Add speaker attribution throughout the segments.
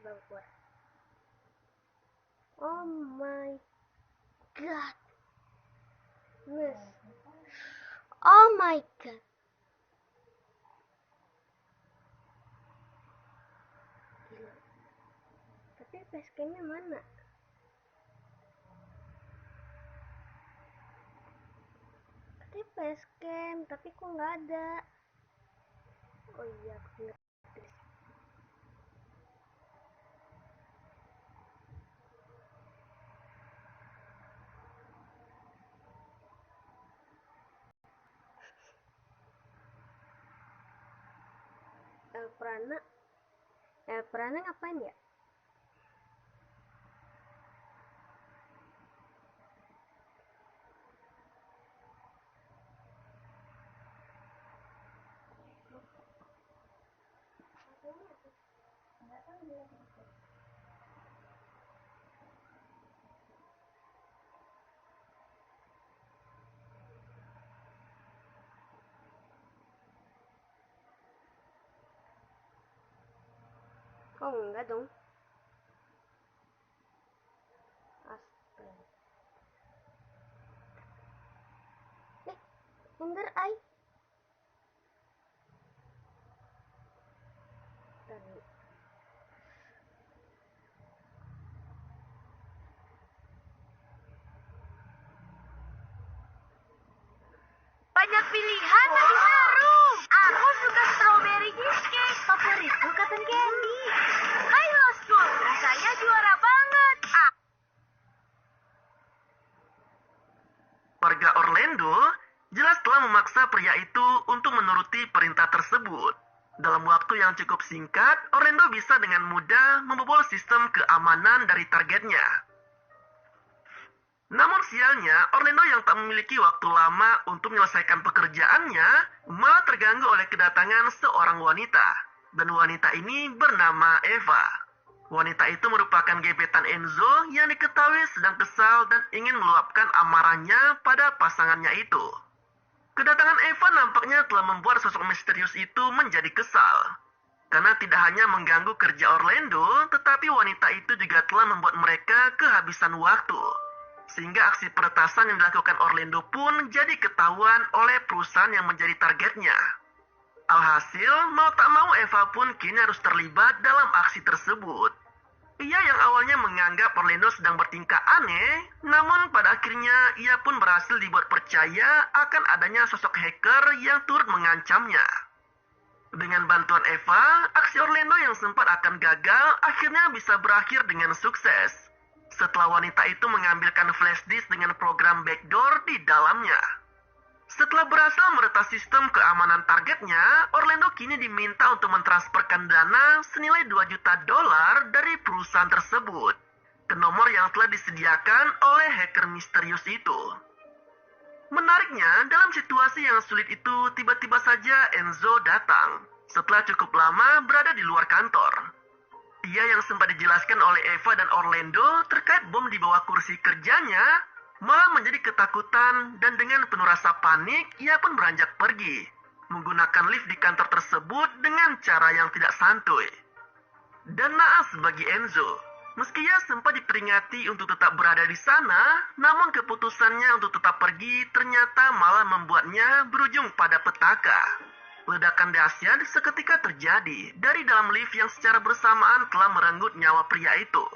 Speaker 1: bangkuan. Oh my god. Yes. Oh my god. Gila. Tapi facecamnya mana? Katanya facecam, tapi kok nggak ada. Oh iya, aku ingat. Elprana ngapain ya? Oh enggak dong. Astaga. Ender Eye. Tadi.
Speaker 2: Banyak pilihan tapi seru. Aku suka strawberry cheesecake, favoritku cotton candy. Hai Losku, rasanya juara banget.
Speaker 3: Warga Orlando jelas telah memaksa pria itu untuk menuruti perintah tersebut. Dalam waktu yang cukup singkat, Orlando bisa dengan mudah membobol sistem keamanan dari targetnya. Namun sialnya, Orlando yang tak memiliki waktu lama untuk menyelesaikan pekerjaannya malah terganggu oleh kedatangan seorang wanita. Dan wanita ini bernama Eva. Wanita itu merupakan gebetan Enzo yang diketahui sedang kesal dan ingin meluapkan amarahnya pada pasangannya itu. Kedatangan Eva nampaknya telah membuat sosok misterius itu menjadi kesal. Karena tidak hanya mengganggu kerja Orlando, tetapi wanita itu juga telah membuat mereka kehabisan waktu. Sehingga aksi peretasan yang dilakukan Orlando pun jadi ketahuan oleh perusahaan yang menjadi targetnya. Alhasil, mau tak mau Eva pun kini harus terlibat dalam aksi tersebut. Ia yang awalnya menganggap Orlando sedang bertingkah aneh, namun pada akhirnya ia pun berhasil dibuat percaya akan adanya sosok hacker yang turut mengancamnya. Dengan bantuan Eva, aksi Orlando yang sempat akan gagal akhirnya bisa berakhir dengan sukses. Setelah wanita itu mengambilkan flash disk dengan program backdoor di dalamnya. Setelah berhasil meretas sistem keamanan targetnya, Orlando kini diminta untuk mentransferkan dana senilai $2 juta dari perusahaan tersebut ke nomor yang telah disediakan oleh hacker misterius itu. Menariknya, dalam situasi yang sulit itu, tiba-tiba saja Enzo datang setelah cukup lama berada di luar kantor. Ia yang sempat dijelaskan oleh Eva dan Orlando terkait bom di bawah kursi kerjanya malah menjadi ketakutan dan dengan penuh rasa panik ia pun beranjak pergi menggunakan lift di kantor tersebut dengan cara yang tidak santuy. Dan naas bagi Enzo, meski ia sempat diperingati untuk tetap berada di sana, namun keputusannya untuk tetap pergi ternyata malah membuatnya berujung pada petaka. Ledakan dahsyat seketika terjadi dari dalam lift yang secara bersamaan telah merenggut nyawa pria itu.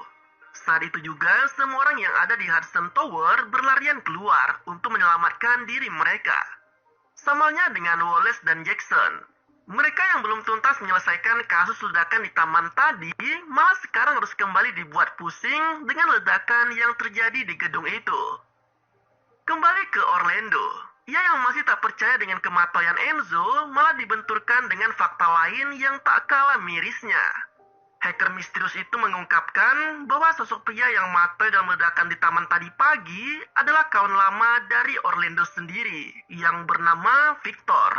Speaker 3: Saat itu juga, semua orang yang ada di Hudson Tower berlarian keluar untuk menyelamatkan diri mereka. Samalnya dengan Wallace dan Jackson. Mereka yang belum tuntas menyelesaikan kasus ledakan di taman tadi, malah sekarang harus kembali dibuat pusing dengan ledakan yang terjadi di gedung itu. Kembali ke Orlando. Ia yang masih tak percaya dengan kematian Enzo malah dibenturkan dengan fakta lain yang tak kalah mirisnya. Hacker misterius itu mengungkapkan bahwa sosok pria yang mati dalam ledakan di taman tadi pagi adalah kawan lama dari Orlando sendiri yang bernama Victor.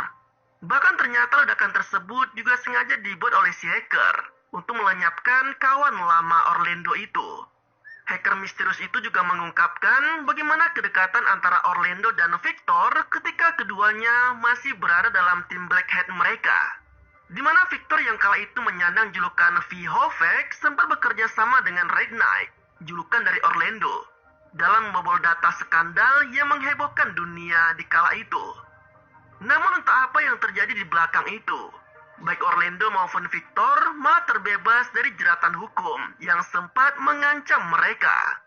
Speaker 3: Bahkan ternyata ledakan tersebut juga sengaja dibuat oleh si hacker untuk melenyapkan kawan lama Orlando itu. Hacker misterius itu juga mengungkapkan bagaimana kedekatan antara Orlando dan Victor ketika keduanya masih berada dalam tim Black Hat mereka. di mana Victor yang kala itu menyandang julukan V-Hovek sempat bekerja sama dengan Red Knight, julukan dari Orlando, dalam membobol data skandal yang menghebohkan dunia di kala itu. Namun entah apa yang terjadi di belakang itu, baik Orlando maupun Victor malah terbebas dari jeratan hukum yang sempat mengancam mereka.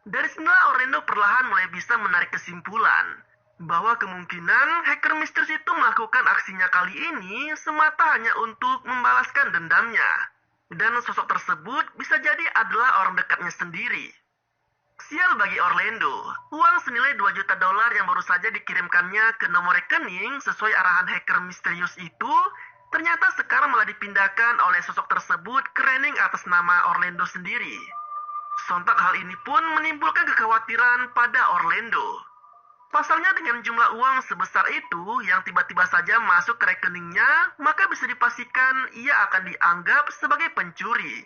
Speaker 3: Dari sinilah Orlando perlahan mulai bisa menarik kesimpulan bahwa kemungkinan hacker misterius itu melakukan aksinya kali ini semata hanya untuk membalaskan dendamnya. Dan sosok tersebut bisa jadi adalah orang dekatnya sendiri. Sial bagi Orlando, uang senilai $2 juta yang baru saja dikirimkannya ke nomor rekening sesuai arahan hacker misterius itu, ternyata sekarang malah dipindahkan oleh sosok tersebut ke rekening atas nama Orlando sendiri. Sontak hal ini pun menimbulkan kekhawatiran pada Orlando. Pasalnya dengan jumlah uang sebesar itu yang tiba-tiba saja masuk ke rekeningnya, maka bisa dipastikan ia akan dianggap sebagai pencuri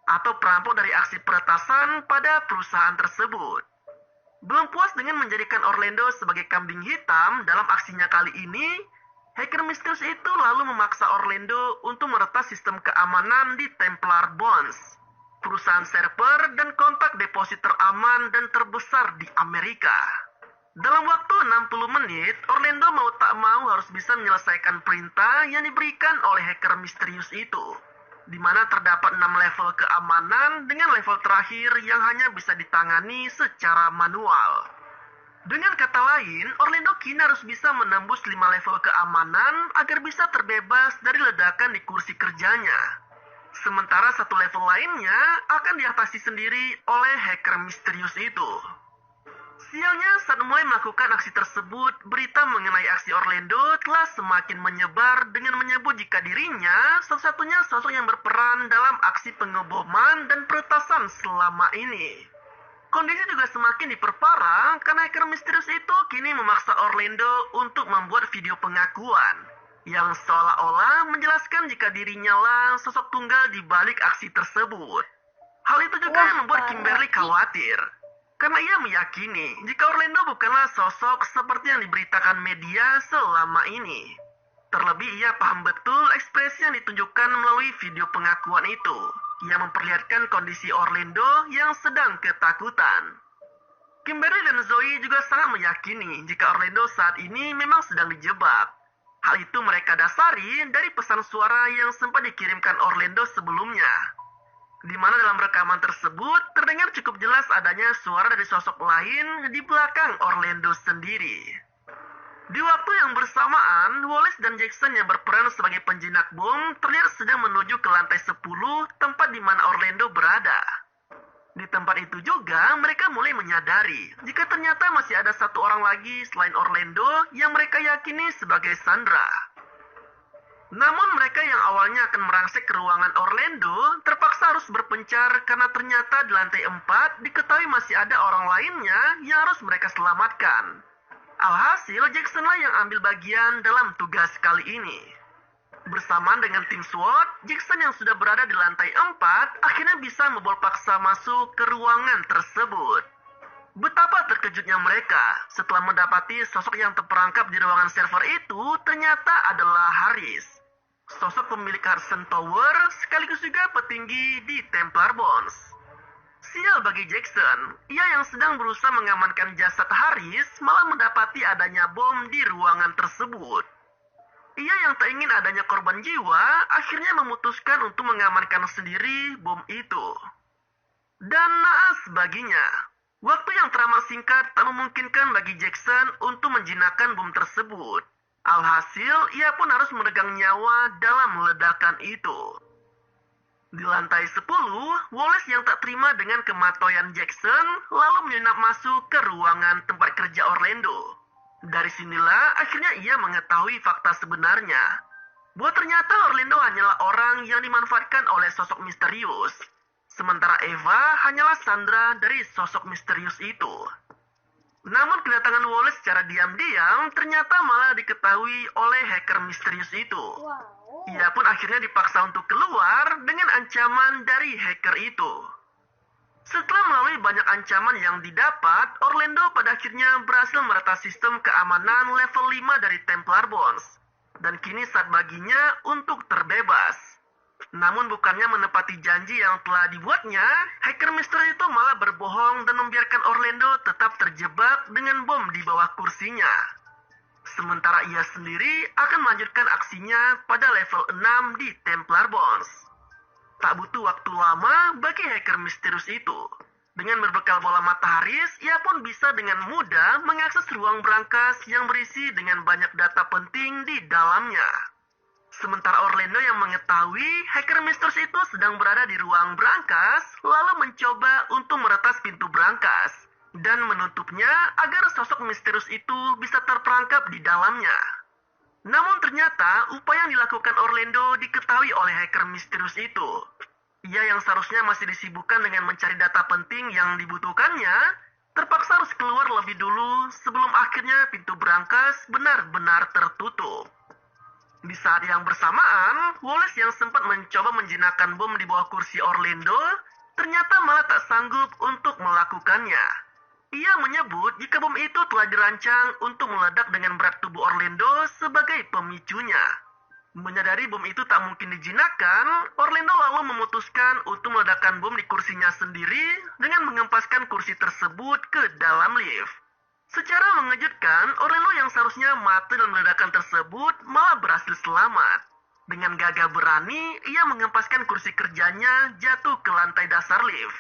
Speaker 3: atau perampok dari aksi peretasan pada perusahaan tersebut. Belum puas dengan menjadikan Orlando sebagai kambing hitam dalam aksinya kali ini, hacker misterius itu lalu memaksa Orlando untuk meretas sistem keamanan di Templar Bonds, perusahaan server dan kontak deposit teraman dan terbesar di Amerika. Dalam waktu 60 menit, Orlando mau tak mau harus bisa menyelesaikan perintah yang diberikan oleh hacker misterius itu, di mana terdapat 6 level keamanan dengan level terakhir yang hanya bisa ditangani secara manual. Dengan kata lain, Orlando kini harus bisa menembus 5 level keamanan agar bisa terbebas dari ledakan di kursi kerjanya. Sementara satu level lainnya akan diatasi sendiri oleh hacker misterius itu. Sialnya saat mulai melakukan aksi tersebut, berita mengenai aksi Orlando telah semakin menyebar dengan menyebut jika dirinya satu-satunya sosok yang berperan dalam aksi pengeboman dan peretasan selama ini. Kondisi juga semakin diperparah karena hacker misterius itu kini memaksa Orlando untuk membuat video pengakuan yang seolah-olah menjelaskan jika dirinya lah sosok tunggal di balik aksi tersebut. Hal itu juga yang membuat Kimberly khawatir. Karena ia meyakini jika Orlando bukanlah sosok seperti yang diberitakan media selama ini. Terlebih ia paham betul ekspresi yang ditunjukkan melalui video pengakuan itu, yang memperlihatkan kondisi Orlando yang sedang ketakutan. Kimberly dan Zoe juga sangat meyakini jika Orlando saat ini memang sedang dijebak. Hal itu mereka dasari dari pesan suara yang sempat dikirimkan Orlando sebelumnya, di mana dalam rekaman tersebut terdengar cukup jelas adanya suara dari sosok lain di belakang Orlando sendiri. Di waktu yang bersamaan, Wallace dan Jackson yang berperan sebagai penjinak bom terlihat sedang menuju ke lantai 10 tempat di mana Orlando berada. Di tempat itu juga mereka mulai menyadari jika ternyata masih ada satu orang lagi selain Orlando yang mereka yakini sebagai Sandra. Namun mereka yang awalnya akan merangsek ke ruangan Orlando terpaksa harus berpencar karena ternyata di lantai 4 diketahui masih ada orang lainnya yang harus mereka selamatkan. Alhasil Jacksonlah yang ambil bagian dalam tugas kali ini. Bersamaan dengan tim SWAT, Jackson yang sudah berada di lantai 4 akhirnya bisa membobol paksa masuk ke ruangan tersebut. Betapa terkejutnya mereka setelah mendapati sosok yang terperangkap di ruangan server itu ternyata adalah Harris, sosok pemilik Hudson Tower sekaligus juga petinggi di Templar Bonds. Sial bagi Jackson, ia yang sedang berusaha mengamankan jasad Harris malah mendapati adanya bom di ruangan tersebut. Ia yang tak ingin adanya korban jiwa akhirnya memutuskan untuk mengamankan sendiri bom itu. Dan naas baginya, waktu yang teramat singkat tak memungkinkan bagi Jackson untuk menjinakkan bom tersebut. Alhasil, ia pun harus meregang nyawa dalam ledakan itu. Di lantai 10, Wallace yang tak terima dengan kematoyan Jackson lalu menyelinap masuk ke ruangan tempat kerja Orlando. Dari sinilah akhirnya ia mengetahui fakta sebenarnya, bahwa ternyata Orlando hanyalah orang yang dimanfaatkan oleh sosok misterius, sementara Eva hanyalah Sandra dari sosok misterius itu. Namun kedatangan Wallace secara diam-diam ternyata malah diketahui oleh hacker misterius itu. Ia pun akhirnya dipaksa untuk keluar dengan ancaman dari hacker itu. Setelah melalui banyak ancaman yang didapat, Orlando pada akhirnya berhasil meretas sistem keamanan level 5 dari Templar Bonds, dan kini saat baginya untuk terbebas. Namun bukannya menepati janji yang telah dibuatnya, hacker misteri itu malah berbohong dan membiarkan Orlando tetap terjebak dengan bom di bawah kursinya. Sementara ia sendiri akan melanjutkan aksinya pada level 6 di Templar Bonds. Tak butuh waktu lama bagi hacker misterius itu. Dengan berbekal bola matahari, ia pun bisa dengan mudah mengakses ruang brankas yang berisi dengan banyak data penting di dalamnya. Sementara Orlando yang mengetahui hacker misterius itu sedang berada di ruang brankas, lalu mencoba untuk meretas pintu brankas dan menutupnya agar sosok misterius itu bisa terperangkap di dalamnya. Namun ternyata upaya yang dilakukan Orlando diketahui oleh hacker misterius itu. Ia yang seharusnya masih disibukkan dengan mencari data penting yang dibutuhkannya, terpaksa harus keluar lebih dulu sebelum akhirnya pintu brankas benar-benar tertutup. Di saat yang bersamaan, Wallace yang sempat mencoba menjinakkan bom di bawah kursi Orlando, ternyata malah tak sanggup untuk melakukannya. Ia menyebut jika bom itu telah dirancang untuk meledak dengan berat tubuh Orlando sebagai pemicunya. Menyadari bom itu tak mungkin dijinakkan, Orlando lalu memutuskan untuk meledakkan bom di kursinya sendiri dengan mengempaskan kursi tersebut ke dalam lift. Secara mengejutkan, Orlando yang seharusnya mati dalam ledakan tersebut malah berhasil selamat. Dengan gagah berani, ia mengempaskan kursi kerjanya jatuh ke lantai dasar lift.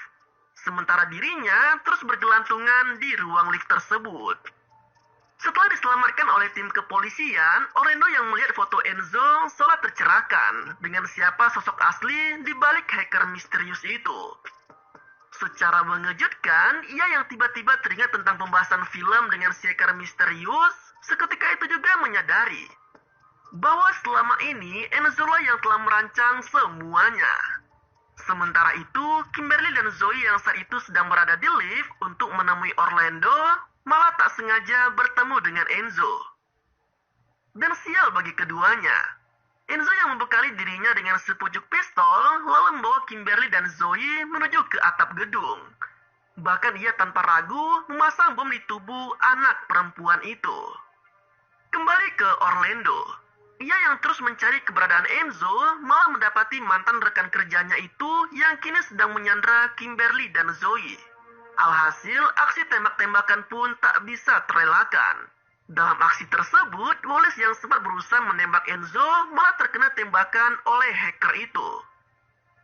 Speaker 3: Sementara dirinya terus bergelantungan di ruang lift tersebut. Setelah diselamatkan oleh tim kepolisian, Orlando yang melihat foto Enzo seolah tercerahkan dengan siapa sosok asli di balik hacker misterius itu. Secara mengejutkan, ia yang tiba-tiba teringat tentang pembahasan film dengan si hacker misterius, seketika itu juga menyadari bahwa selama ini Enzo lah yang telah merancang semuanya. Sementara itu, Kimberly dan Zoe yang saat itu sedang berada di lift untuk menemui Orlando, malah tak sengaja bertemu dengan Enzo. Dan sial bagi keduanya, Enzo yang membekali dirinya dengan sepucuk pistol, lalu membawa Kimberly dan Zoe menuju ke atap gedung. Bahkan ia tanpa ragu memasang bom di tubuh anak perempuan itu. Kembali ke Orlando. Ia yang terus mencari keberadaan Enzo malah mendapati mantan rekan kerjanya itu yang kini sedang menyandra Kimberly dan Zoe. Alhasil, aksi tembak-tembakan pun tak bisa terelakkan. Dalam aksi tersebut, Wallace yang sempat berusaha menembak Enzo malah terkena tembakan oleh hacker itu.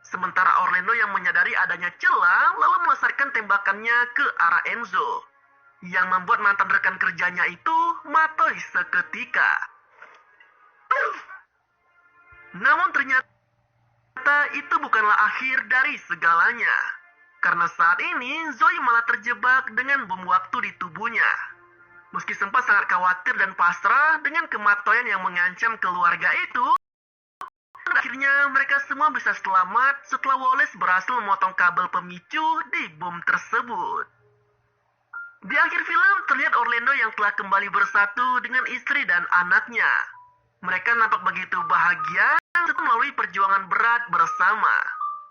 Speaker 3: Sementara Orlando yang menyadari adanya celah lalu melesatkan tembakannya ke arah Enzo, yang membuat mantan rekan kerjanya itu mati seketika. Namun ternyata itu bukanlah akhir dari segalanya. Karena saat ini Zoe malah terjebak dengan bom waktu di tubuhnya. Meski sempat sangat khawatir dan pasrah dengan kematian yang mengancam keluarga itu, akhirnya mereka semua bisa selamat setelah Wallace berhasil memotong kabel pemicu di bom tersebut. Di akhir film terlihat Orlando yang telah kembali bersatu dengan istri dan anaknya. Mereka nampak begitu bahagia setelah melalui perjuangan berat bersama.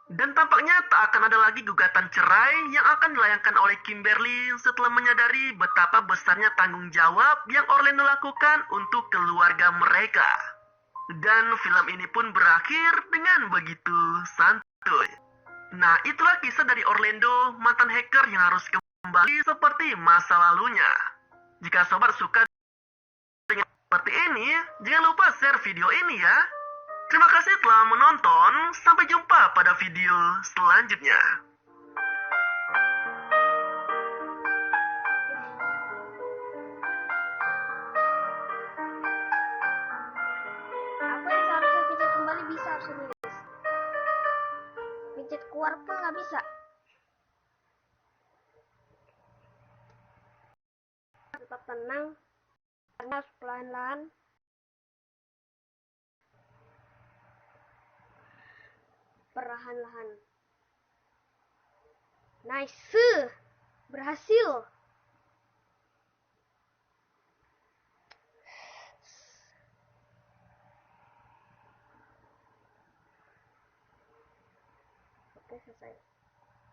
Speaker 3: Dan tampaknya tak akan ada lagi gugatan cerai yang akan dilayangkan oleh Kimberly setelah menyadari betapa besarnya tanggung jawab yang Orlando lakukan untuk keluarga mereka. Dan film ini pun berakhir dengan begitu santuy. Nah, itulah kisah dari Orlando, mantan hacker yang harus kembali seperti masa lalunya. Jika sobat suka dengan seperti ini, jangan lupa share video ini ya. Terima kasih telah menonton, sampai jumpa pada video selanjutnya.
Speaker 1: Apa yang seharusnya pencet kembali bisa harusnya nulis. Pencet keluar pun nggak bisa. Tetap tenang, karena harus pelan-pelan. Perlahan-lahan. Nice, berhasil. Oke, selesai.